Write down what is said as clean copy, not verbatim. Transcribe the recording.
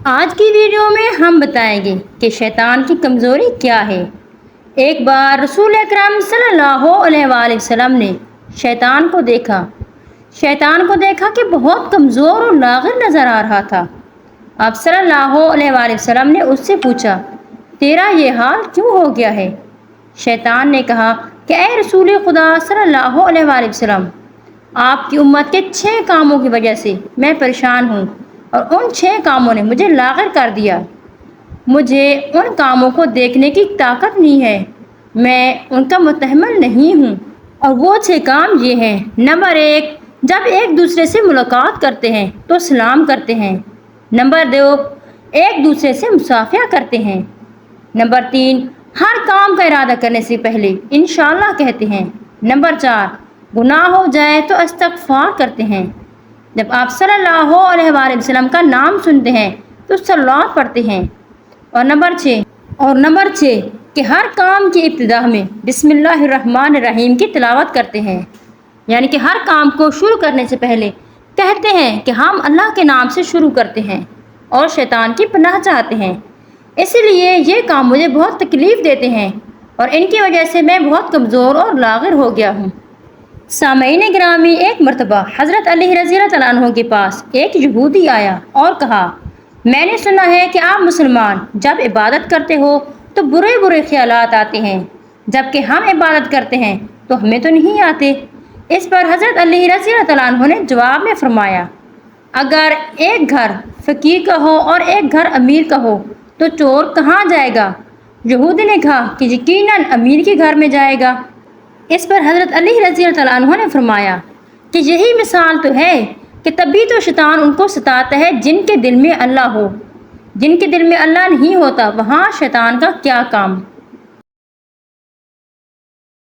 آج کی ویڈیو میں ہم بتائیں گے کہ شیطان کی کمزوری کیا ہے۔ ایک بار رسول اکرم صلی اللہ علیہ وآلہ وسلم نے شیطان کو دیکھا کہ بہت کمزور اور لاغر نظر آ رہا تھا۔ آپ صلی اللہ علیہ وآلہ وسلم نے اس سے پوچھا، تیرا یہ حال کیوں ہو گیا ہے؟ شیطان نے کہا کہ اے رسول خدا صلی اللہ علیہ وآلہ وسلم، آپ کی امت کے 6 کاموں کی وجہ سے میں پریشان ہوں اور ان 6 کاموں نے مجھے لاغر کر دیا۔ مجھے ان کاموں کو دیکھنے کی طاقت نہیں ہے، میں ان کا متحمل نہیں ہوں۔ اور وہ 6 کام یہ ہیں۔ نمبر 1، جب ایک دوسرے سے ملاقات کرتے ہیں تو سلام کرتے ہیں۔ نمبر 2، ایک دوسرے سے مصافحہ کرتے ہیں۔ نمبر 3، ہر کام کا ارادہ کرنے سے پہلے انشاءاللہ کہتے ہیں۔ نمبر 4، گناہ ہو جائے تو استغفار کرتے ہیں۔ جب آپ صلی اللہ علیہ وآلہ وسلم کا نام سنتے ہیں تو صلوات پڑھتے ہیں۔ اور نمبر 6 کہ ہر کام کی ابتدا میں بسم اللہ الرحمن الرحیم کی تلاوت کرتے ہیں، یعنی کہ ہر کام کو شروع کرنے سے پہلے کہتے ہیں کہ ہم اللہ کے نام سے شروع کرتے ہیں اور شیطان کی پناہ چاہتے ہیں۔ اسی لیے یہ کام مجھے بہت تکلیف دیتے ہیں اور ان کی وجہ سے میں بہت کمزور اور لاغر ہو گیا ہوں۔ سامعین گرامی، ایک مرتبہ حضرت علی رضی اللہ عنہ کے پاس ایک یہودی آیا اور کہا، میں نے سنا ہے کہ آپ مسلمان جب عبادت کرتے ہو تو برے خیالات آتے ہیں، جبکہ ہم عبادت کرتے ہیں تو ہمیں تو نہیں آتے۔ اس پر حضرت علی رضی اللہ عنہ نے جواب میں فرمایا، اگر ایک گھر فقیر کا ہو اور ایک گھر امیر کا ہو تو چور کہاں جائے گا؟ یہودی نے کہا کہ یقیناً امیر کے گھر میں جائے گا۔ اس پر حضرت علی رضی اللہ عنہ نے فرمایا کہ یہی مثال تو ہے کہ تبھی تو شیطان ان کو ستاتا ہے جن کے دل میں اللہ ہو، جن کے دل میں اللہ نہیں ہوتا وہاں شیطان کا کیا کام۔